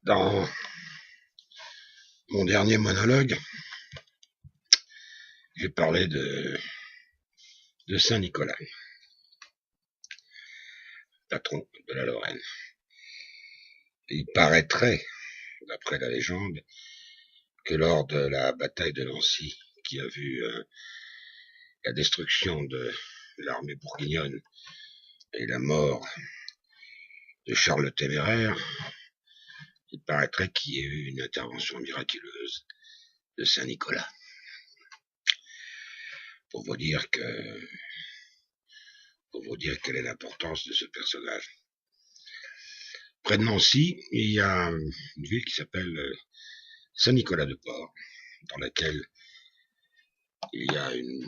Dans mon dernier monologue, j'ai parlé de Saint-Nicolas, patron de la Lorraine. Il paraîtrait, d'après la légende, que lors de la bataille de Nancy, qui a vu la destruction de l'armée bourguignonne et la mort de Charles le Téméraire, il paraîtrait qu'il y ait eu une intervention miraculeuse de Saint-Nicolas. Pour vous dire quelle est l'importance de ce personnage. Près de Nancy, il y a une ville qui s'appelle Saint-Nicolas-de-Port, dans laquelle il y a une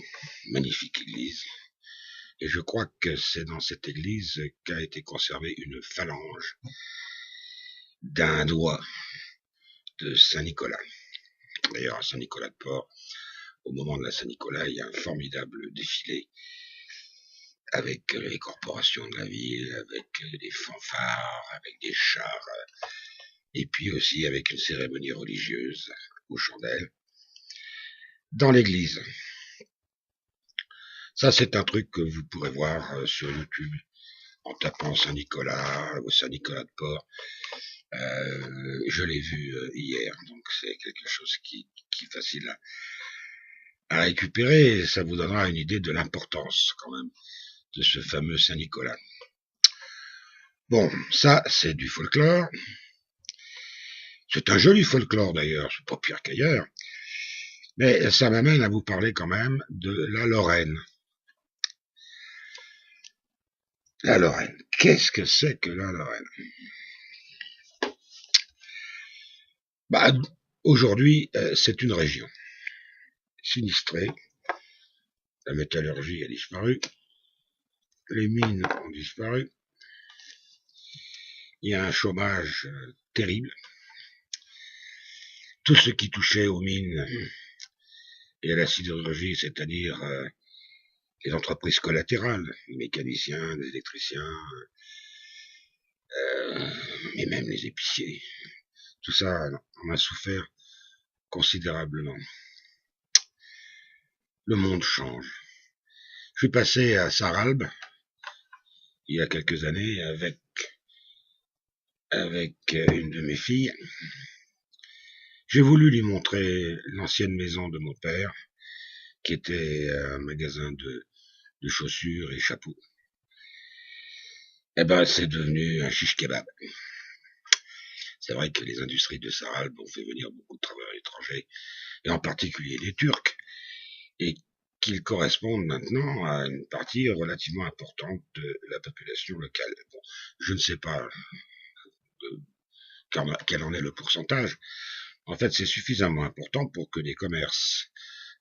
magnifique église. Et je crois que c'est dans cette église qu'a été conservée une phalange d'un doigt de Saint-Nicolas. D'ailleurs, à Saint-Nicolas-de-Port, au moment de la Saint-Nicolas, il y a un formidable défilé avec les corporations de la ville, avec des fanfares, avec des chars, et puis aussi avec une cérémonie religieuse aux chandelles dans l'église. Ça, c'est un truc que vous pourrez voir sur YouTube en tapant Saint-Nicolas ou Saint-Nicolas-de-Port. Je l'ai vu hier, donc c'est quelque chose qui est facile à récupérer, et ça vous donnera une idée de l'importance quand même de ce fameux Saint-Nicolas. Bon, ça c'est du folklore. C'est un joli folklore d'ailleurs, c'est pas pire qu'ailleurs. Mais ça m'amène à vous parler quand même de la Lorraine. La Lorraine. Qu'est-ce que c'est que la Lorraine? Aujourd'hui, c'est une région sinistrée. La métallurgie a disparu. Les mines ont disparu. Il y a un chômage terrible. Tout ce qui touchait aux mines et à la sidérurgie, c'est-à-dire les entreprises collatérales, les mécaniciens, les électriciens, et même les épiciers, tout ça en a souffert considérablement. Le monde change. Je suis passé à Sarralbe il y a quelques années avec une de mes filles. J'ai voulu lui montrer l'ancienne maison de mon père, qui était un magasin de chaussures et chapeaux. Eh ben, c'est devenu un shish kebab. C'est vrai que les industries de Sarralbe ont fait venir beaucoup de travailleurs étrangers, et en particulier des Turcs, et qu'ils correspondent maintenant à une partie relativement importante de la population locale. Bon, je ne sais pas quel en est le pourcentage. En fait, c'est suffisamment important pour que les commerces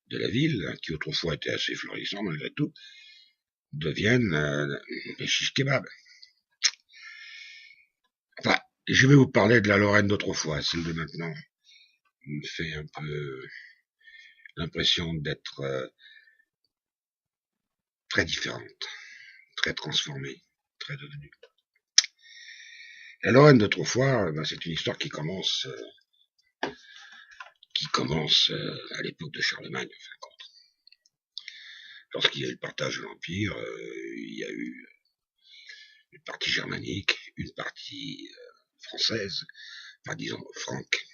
de la ville, qui autrefois étaient assez florissants malgré tout, deviennent des shish kebabs. Enfin, je vais vous parler de la Lorraine d'autrefois. Celle de maintenant me fait un peu l'impression d'être très différente, très transformée, très devenue. La Lorraine d'autrefois, c'est une histoire qui commence à l'époque de Charlemagne, en fin de compte. Lorsqu'il y a eu le partage de l'Empire, il y a eu une partie germanique, une partie française, enfin disons franque,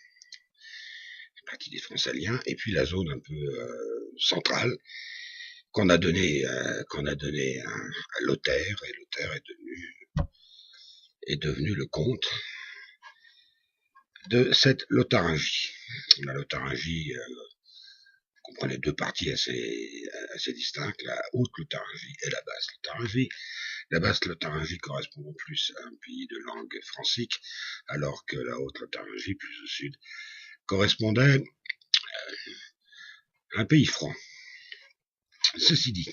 une partie des Francaliens, et puis la zone un peu centrale qu'on a donnée à Lothaire, et Lothaire est devenu le comte de cette Lotharingie. La Lotharingie comprenait deux parties assez distinctes, la haute Lotharingie et la basse Lotharingie. La basse Lotharingie correspondant plus à un pays de langue francique, alors que la haute Lotharingie, plus au sud, correspondait à un pays franc. Ceci dit,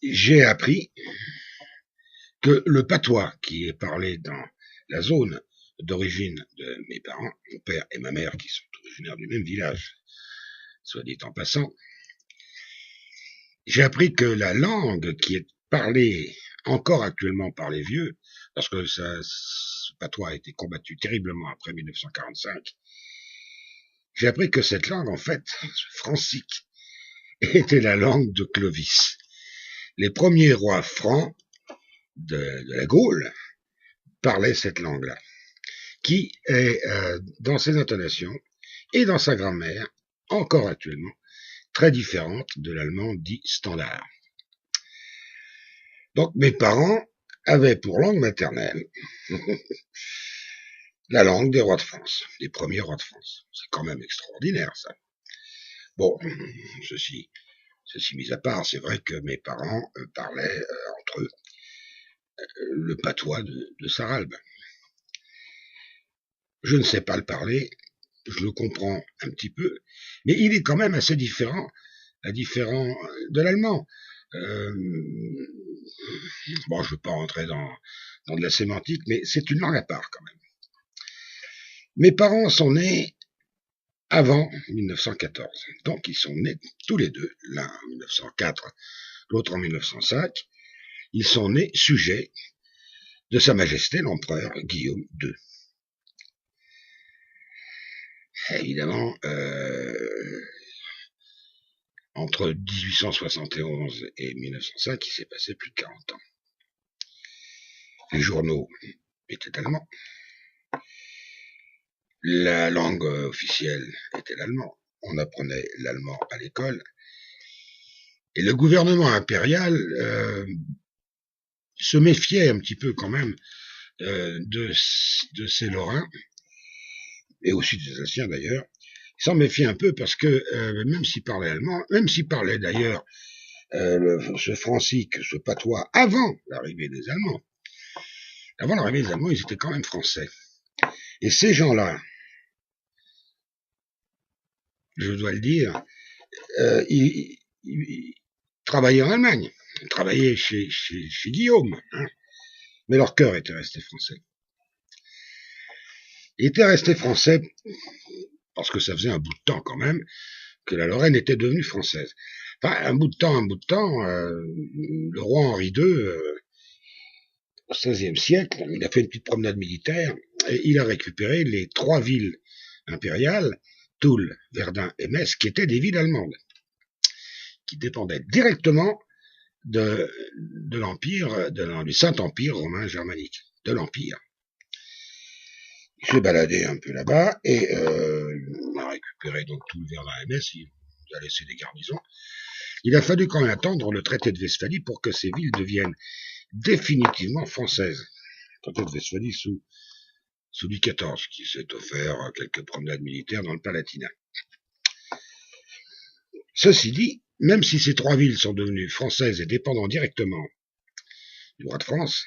j'ai appris que le patois qui est parlé dans la zone d'origine de mes parents, mon père et ma mère, qui sont originaires du même village, soit dit en passant, j'ai appris que la langue qui est parlée encore actuellement par les vieux, lorsque ce patois a été combattu terriblement après 1945, j'ai appris que cette langue, en fait, francique, était la langue de Clovis. Les premiers rois francs de la Gaule parlaient cette langue-là, qui est, dans ses intonations et dans sa grammaire, encore actuellement, très différente de l'allemand dit standard. Donc mes parents avaient pour langue maternelle la langue des rois de France, des premiers rois de France. C'est quand même extraordinaire, ça. Bon, ceci mis à part, c'est vrai que mes parents parlaient entre eux le patois de Saralbe. Je ne sais pas le parler, je le comprends un petit peu, mais il est quand même assez différent de l'allemand. Bon, je ne veux pas rentrer dans de la sémantique, mais c'est une langue à part quand même. Mes parents sont nés avant 1914, donc ils sont nés tous les deux, l'un en 1904, l'autre en 1905. Ils sont nés sujets de Sa Majesté l'Empereur Guillaume II. Évidemment, entre 1871 et 1905, il s'est passé plus de 40 ans. Les journaux étaient allemands. La langue officielle était l'allemand. On apprenait l'allemand à l'école. Et le gouvernement impérial se méfiait un petit peu quand même de ces Lorrains, et aussi des Alsaciens d'ailleurs. Ils s'en méfiaient un peu parce que même s'ils parlaient allemand, même s'ils parlaient d'ailleurs ce francique, ce patois, avant l'arrivée des Allemands, ils étaient quand même français. Et ces gens-là, je dois le dire, ils travaillaient en Allemagne, ils travaillaient chez Guillaume, hein, mais leur cœur était resté français. Ils étaient restés français parce que ça faisait un bout de temps quand même que la Lorraine était devenue française. Enfin, un bout de temps, le roi Henri II, au XVIe siècle, il a fait une petite promenade militaire et il a récupéré les 3 villes impériales, Toul, Verdun et Metz, qui étaient des villes allemandes, qui dépendaient directement de l'Empire, du Saint-Empire romain germanique, de l'Empire. Il s'est baladé un peu là-bas et il a récupéré donc tout le Verdun et Metz, il a laissé des garnisons. Il a fallu quand même attendre le traité de Westphalie pour que ces villes deviennent définitivement françaises. Le traité de Westphalie sous Louis XIV, qui s'est offert quelques promenades militaires dans le Palatinat. Ceci dit, même si ces 3 villes sont devenues françaises et dépendant directement du roi de France,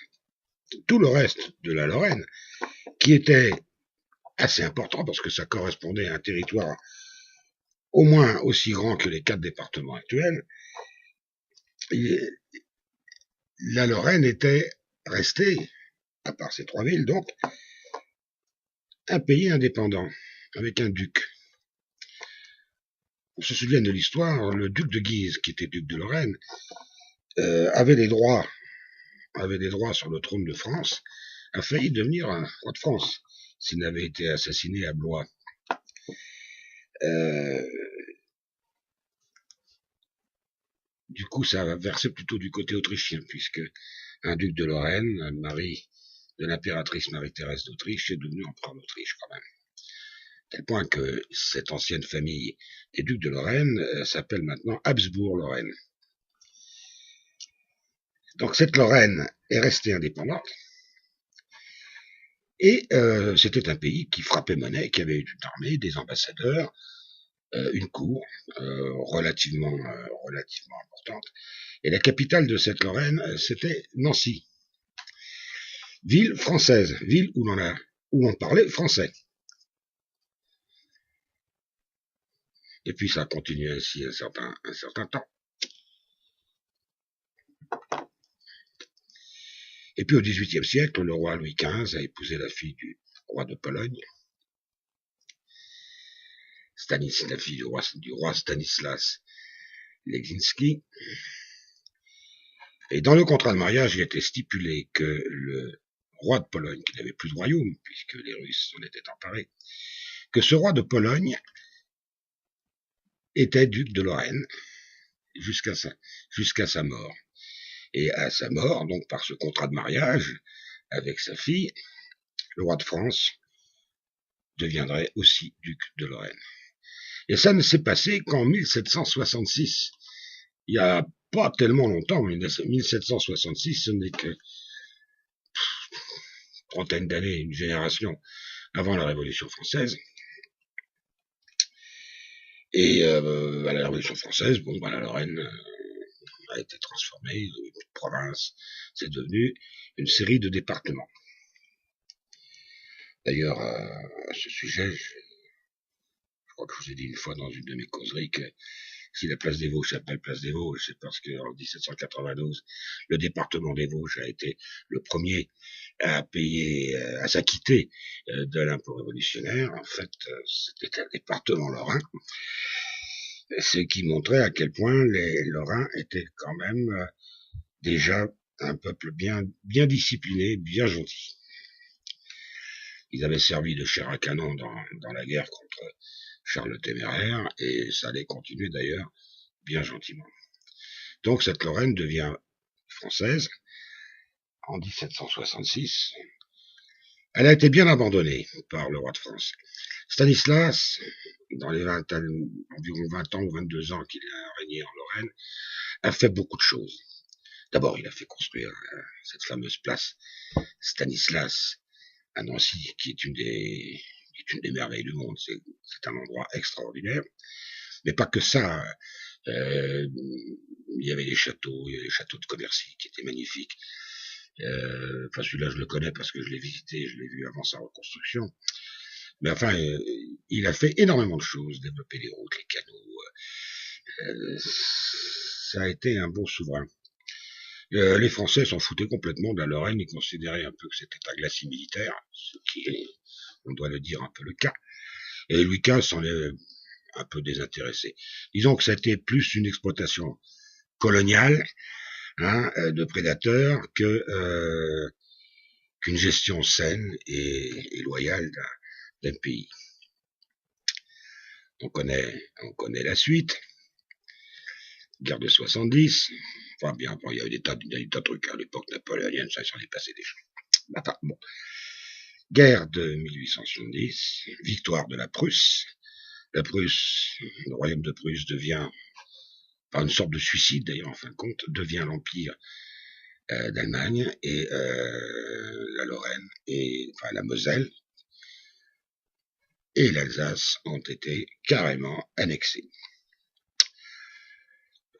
tout le reste de la Lorraine, qui était assez important parce que ça correspondait à un territoire au moins aussi grand que les 4 départements actuels, la Lorraine était restée, à part ces 3 villes donc, un pays indépendant, avec un duc. On se souvient de l'histoire, le duc de Guise, qui était duc de Lorraine, avait des droits sur le trône de France, a failli devenir un roi de France, s'il n'avait été assassiné à Blois. Du coup, ça va verser plutôt du côté autrichien, puisque un duc de Lorraine, mari de l'impératrice Marie-Thérèse d'Autriche, est devenu empereur d'Autriche quand même. À tel point que cette ancienne famille des ducs de Lorraine s'appelle maintenant Habsbourg-Lorraine. Donc cette Lorraine est restée indépendante, et c'était un pays qui frappait monnaie, qui avait une armée, des ambassadeurs, une cour relativement importante. Et la capitale de cette Lorraine, c'était Nancy. Ville française, ville où on parlait français. Et puis ça a continué ainsi un certain temps. Et puis au XVIIIe siècle, le roi Louis XV a épousé la fille du roi de Pologne, la fille du roi Stanislas Leczinski. Et dans le contrat de mariage, il était stipulé que le roi de Pologne, qui n'avait plus de royaume, puisque les Russes s'en étaient emparés, que ce roi de Pologne était duc de Lorraine jusqu'à sa mort. Et à sa mort, donc par ce contrat de mariage avec sa fille, le roi de France deviendrait aussi duc de Lorraine. Et ça ne s'est passé qu'en 1766. Il n'y a pas tellement longtemps, mais 1766, ce n'est que trentaine d'années, une génération avant la Révolution française. Et à la Révolution française, bon, la Lorraine a été transformée, une province, c'est devenu une série de départements. D'ailleurs, à ce sujet, je crois que je vous ai dit une fois dans une de mes causeries que si la place des Vosges s'appelle place des Vosges, c'est parce qu'en 1792, le département des Vosges a été le premier à payer, à s'acquitter de l'impôt révolutionnaire. En fait, c'était un département lorrain, ce qui montrait à quel point les Lorrains étaient quand même déjà un peuple bien discipliné, bien gentil. Ils avaient servi de chair à canon dans la guerre contre Charles le Téméraire, et ça allait continuer d'ailleurs bien gentiment. Donc cette Lorraine devient française en 1766. Elle a été bien abandonnée par le roi de France. Stanislas, dans les environ 20 ans ou 22 ans qu'il a régné en Lorraine, a fait beaucoup de choses. D'abord, il a fait construire cette fameuse place Stanislas à Nancy, qui est une des merveilles du monde. C'est un endroit extraordinaire. Mais pas que ça. Il y avait des châteaux, de Commercy qui étaient magnifiques. Enfin, celui-là, je le connais parce que je l'ai visité, je l'ai vu avant sa reconstruction. Mais enfin, il a fait énormément de choses, développer les routes, les canaux. Ça a été un bon souverain. Les Français s'en foutaient complètement de la Lorraine, ils considéraient un peu que c'était un glacis militaire, ce qui est, on doit le dire, un peu le cas. Et Louis XV s'en est un peu désintéressé. Disons que c'était plus une exploitation coloniale, de prédateurs, qu'une gestion saine et loyale d'un pays. On connaît la suite. Guerre de 70. Enfin, bien, bon, il y a eu des tas de trucs à l'époque napoléonienne, ça s'en est passé des choses. Enfin, bon. Guerre de 1870, victoire de la Prusse. La Prusse, le royaume de Prusse devient, par une sorte de suicide d'ailleurs en fin de compte, devient l'empire d'Allemagne, et la Lorraine, enfin la Moselle et l'Alsace ont été carrément annexés.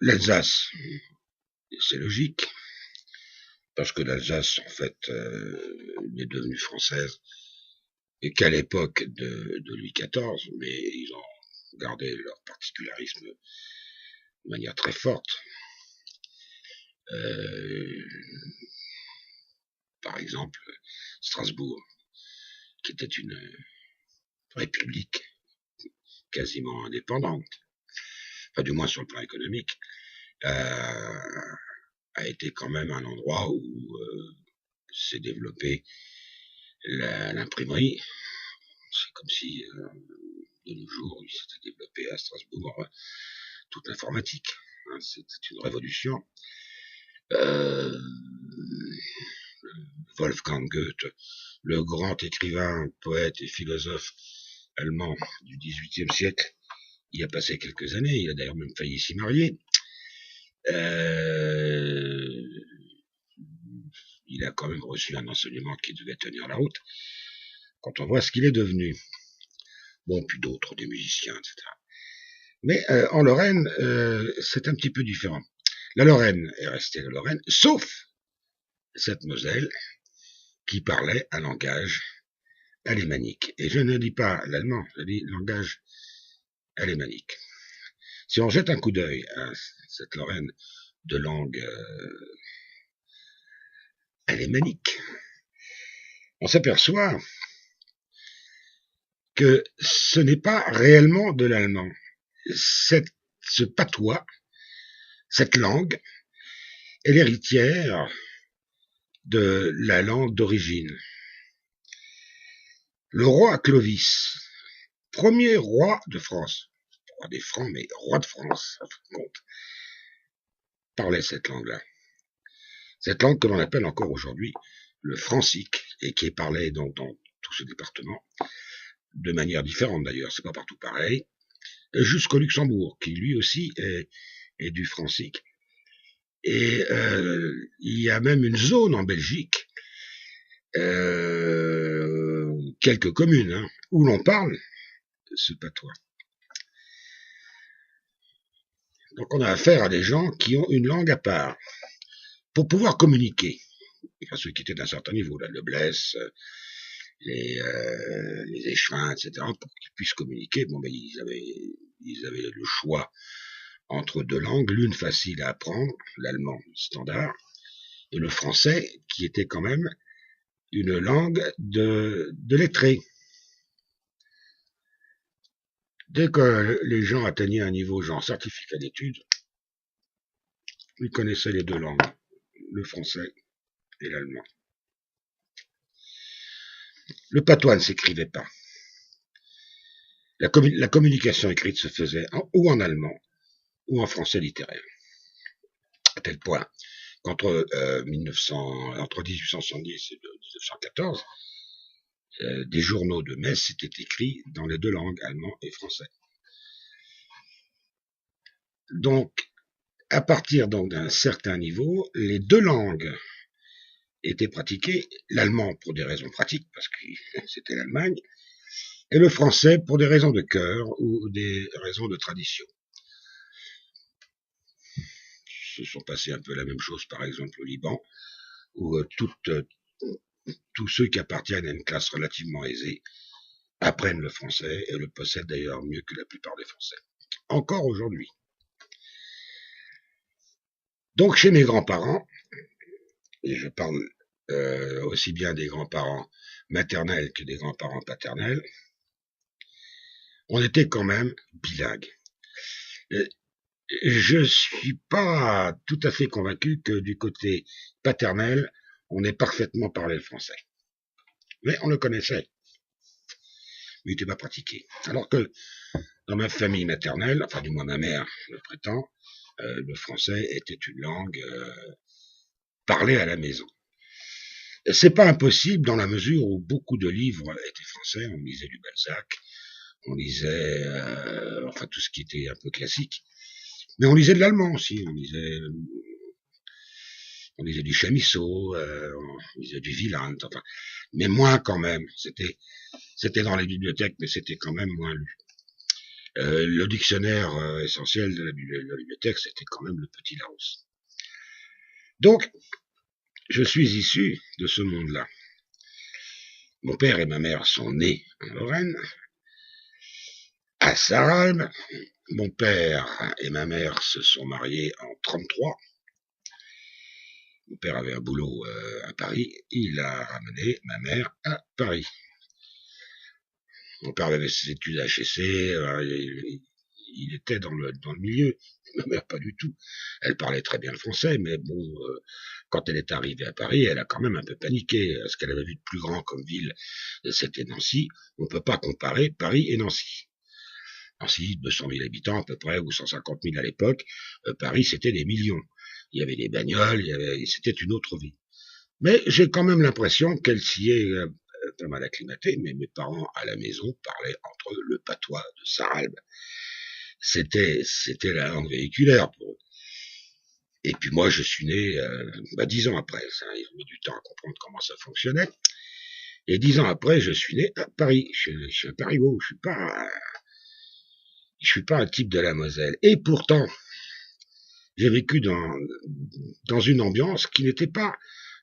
L'Alsace, c'est logique, parce que l'Alsace, en fait, est devenue française, et qu'à l'époque de Louis XIV, mais ils ont gardé leur particularisme de manière très forte. Par exemple, Strasbourg, qui était une république quasiment indépendante, enfin du moins sur le plan économique, a été quand même un endroit où s'est développée l'imprimerie. C'est comme si de nos jours il s'était développé à Strasbourg toute l'informatique. C'était une révolution. Wolfgang Goethe, le grand écrivain, poète et philosophe allemand du XVIIIe siècle, y a passé quelques années, il a d'ailleurs même failli s'y marier. Il a quand même reçu un enseignement qui devait tenir la route, quand on voit ce qu'il est devenu. Bon, puis d'autres, des musiciens, etc. Mais en Lorraine, c'est un petit peu différent. La Lorraine est restée la Lorraine, sauf cette Moselle qui parlait un langage alémanique. Et je ne dis pas l'allemand, je dis langage alémanique. Si on jette un coup d'œil à cette Lorraine de langue alémanique, on s'aperçoit que ce n'est pas réellement de l'allemand. Ce patois, cette langue, est l'héritière de la langue d'origine. Le roi Clovis, premier roi de France, roi des Francs, mais roi de France, à fin de compte, parlait cette langue-là. Cette langue que l'on appelle encore aujourd'hui le francique, et qui est parlé donc dans tout ce département, de manière différente d'ailleurs, c'est pas partout pareil, jusqu'au Luxembourg, qui lui aussi est du francique. Et il y a même une zone en Belgique, quelques communes, où l'on parle ce patois. Donc on a affaire à des gens qui ont une langue à part, pour pouvoir communiquer. Enfin, ceux qui étaient d'un certain niveau, là, le Blesse, les échevins, etc., pour qu'ils puissent communiquer, bon, ben, ils avaient le choix entre deux langues, l'une facile à apprendre, l'allemand standard, et le français, qui était quand même une langue de lettrés. Dès que les gens atteignaient un niveau genre certificat d'études, ils connaissaient les deux langues, le français et l'allemand. Le patois ne s'écrivait pas. La communication écrite se faisait ou en allemand ou en français littéraire. À tel point qu'entre 1870 et 1914, des journaux de Metz étaient écrits dans les deux langues, allemand et français. Donc, à partir d'un certain niveau, les deux langues étaient pratiquées, l'allemand pour des raisons pratiques, parce que c'était l'Allemagne, et le français pour des raisons de cœur ou des raisons de tradition. Se sont passées un peu la même chose, par exemple, au Liban, où tous ceux qui appartiennent à une classe relativement aisée apprennent le français et le possèdent d'ailleurs mieux que la plupart des Français. Encore aujourd'hui. Donc chez mes grands-parents, et je parle aussi bien des grands-parents maternels que des grands-parents paternels, on était quand même bilingues. Je suis pas tout à fait convaincu que du côté paternel, on ait parfaitement parlé le français. Mais on le connaissait. Mais il n'était pas pratiqué. Alors que dans ma famille maternelle, enfin du moins ma mère le prétend, le français était une langue parlée à la maison. C'est pas impossible dans la mesure où beaucoup de livres étaient français. On lisait du Balzac, on lisait enfin tout ce qui était un peu classique. Mais on lisait de l'allemand aussi, on lisait du Chamisso, on lisait du Wieland, enfin, mais moins quand même. C'était dans les bibliothèques, mais c'était quand même moins lu. Le dictionnaire essentiel de la bibliothèque, c'était quand même le Petit Larousse. Donc, je suis issu de ce monde-là. Mon père et ma mère sont nés en Lorraine, à Sarralbe. Mon père et ma mère se sont mariés en 1933. Mon père avait un boulot à Paris. Il a ramené ma mère à Paris. Mon père avait ses études à HEC. Il était dans le milieu. Ma mère, pas du tout. Elle parlait très bien le français, mais bon, quand elle est arrivée à Paris, elle a quand même un peu paniqué. Ce qu'elle avait vu de plus grand comme ville, c'était Nancy. On ne peut pas comparer Paris et Nancy. Nancy, 200 000 habitants à peu près, ou 150 000 à l'époque. Paris, c'était des millions. Il y avait des bagnoles, c'était une autre vie. Mais j'ai quand même l'impression qu'elle s'y est pas mal acclimatée, mais mes parents à la maison parlaient entre eux le patois de Sarralbe. C'était la langue véhiculaire pour eux. Et puis moi, je suis né 10 ans après. Ils ont mis du temps à comprendre comment ça fonctionnait. Et 10 ans après, je suis né à Paris. Je suis un Parigot. Je suis pas un type de la Moselle. Et pourtant, j'ai vécu dans une ambiance qui n'était pas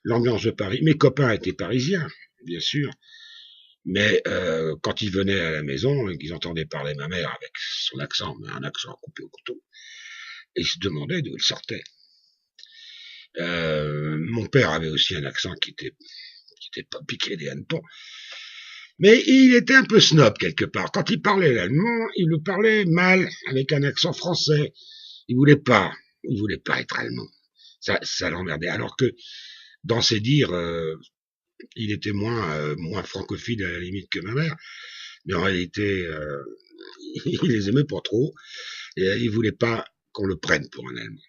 l'ambiance de Paris. Mes copains étaient parisiens, bien sûr. Mais quand ils venaient à la maison et qu'ils entendaient parler ma mère avec son accent, mais un accent coupé au couteau, ils se demandaient d'où elle sortait. Mon père avait aussi un accent qui était pas piqué des hannetons. Mais il était un peu snob quelque part. Quand il parlait l'allemand, il le parlait mal, avec un accent français. Il voulait pas être allemand. Ça l'emmerdait. Alors que dans ses dires, il était moins francophile à la limite que ma mère, mais en réalité, il les aimait pas trop, et il voulait pas qu'on le prenne pour un Allemand.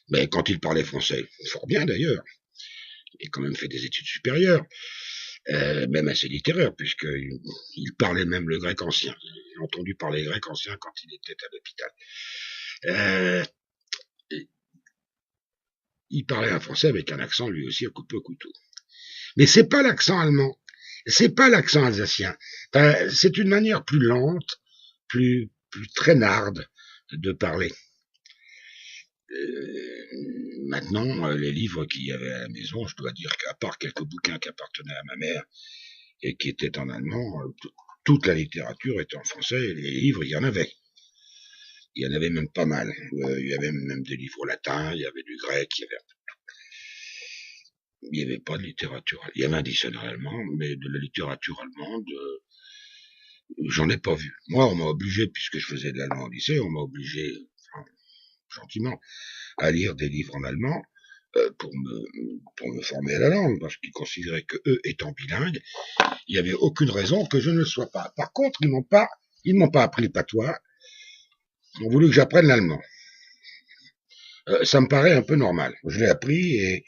Mais quand il parlait français, fort bien d'ailleurs, il a quand même fait des études supérieures, même assez littéraires, puisqu'il parlait même le grec ancien. J'ai entendu parler grec ancien quand il était à l'hôpital. Il parlait un français avec un accent lui aussi à couper au couteau. Mais c'est pas l'accent allemand, c'est pas l'accent alsacien. C'est une manière plus lente, plus traînarde de parler. Maintenant, les livres qu'il y avait à la maison, je dois dire qu'à part quelques bouquins qui appartenaient à ma mère et qui étaient en allemand, toute la littérature était en français, et les livres, il y en avait. Il y en avait même pas mal. Il y avait même des livres latins, il y avait du grec, il n'y avait pas de littérature. Il y avait un dictionnaire allemand, mais de la littérature allemande, j'en ai pas vu. Moi, on m'a obligé, puisque je faisais de l'allemand au lycée, on m'a obligé, enfin, gentiment, à lire des livres en allemand pour me former à la langue, parce qu'ils considéraient que eux, étant bilingues, il n'y avait aucune raison que je ne le sois pas. Par contre, ils m'ont pas appris le patois, ils ont voulu que j'apprenne l'allemand. Ça me paraît un peu normal. Je l'ai appris et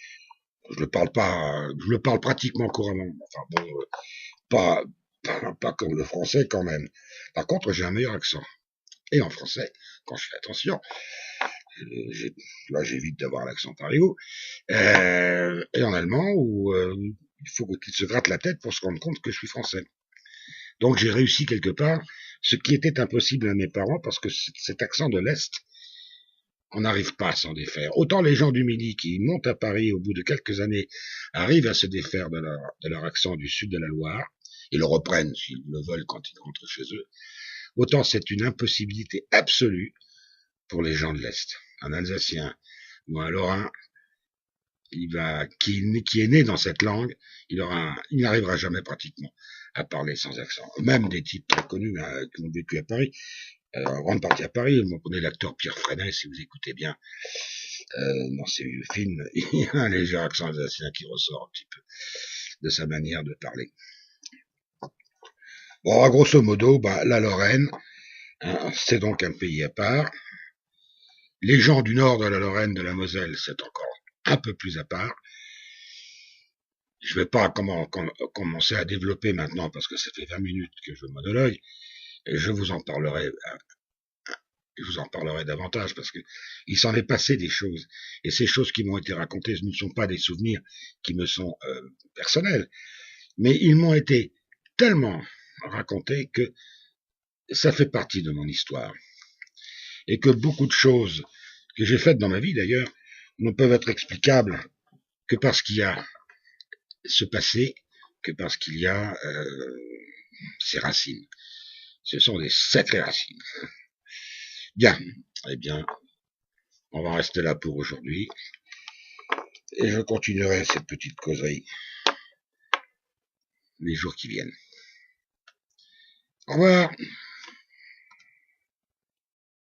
je le parle pratiquement couramment. Enfin bon, pas comme le français quand même. Par contre, j'ai un meilleur accent. Et en français, quand je fais attention, là j'évite d'avoir l'accent parisot, et en allemand où il faut qu'il se gratte la tête pour se rendre compte que je suis français. Donc j'ai réussi quelque part, ce qui était impossible à mes parents, parce que cet accent de l'Est, on n'arrive pas à s'en défaire. Autant les gens du Midi qui montent à Paris au bout de quelques années arrivent à se défaire de leur accent du sud de la Loire, et le reprennent s'ils le veulent quand ils rentrent chez eux, autant c'est une impossibilité absolue pour les gens de l'Est. Un Alsacien ou un Lorrain qui est né dans cette langue, il n'arrivera jamais pratiquement à parler sans accent. Même des types très connus qui ont vécu à Paris, en grande partie à Paris, vous connaissez l'acteur Pierre Freinet, si vous écoutez bien dans ses vieux films, il y a un léger accent alsacien qui ressort un petit peu de sa manière de parler. Bon, grosso modo, la Lorraine, hein, c'est donc un pays à part. Les gens du nord de la Lorraine, de la Moselle, c'est encore un peu plus à part. Je ne vais pas commencer à développer maintenant parce que ça fait 20 minutes que je monologue. Et je vous en parlerai davantage parce que il s'en est passé des choses. Et ces choses qui m'ont été racontées, ce ne sont pas des souvenirs qui me sont personnels, mais ils m'ont été tellement racontés que ça fait partie de mon histoire. Et que beaucoup de choses que j'ai faites dans ma vie d'ailleurs ne peuvent être explicables que parce qu'il y a ce passé, que parce qu'il y a ces racines. Ce sont des sacrées racines. Bien, eh bien, on va rester là pour aujourd'hui. Et je continuerai cette petite causerie les jours qui viennent. Au revoir.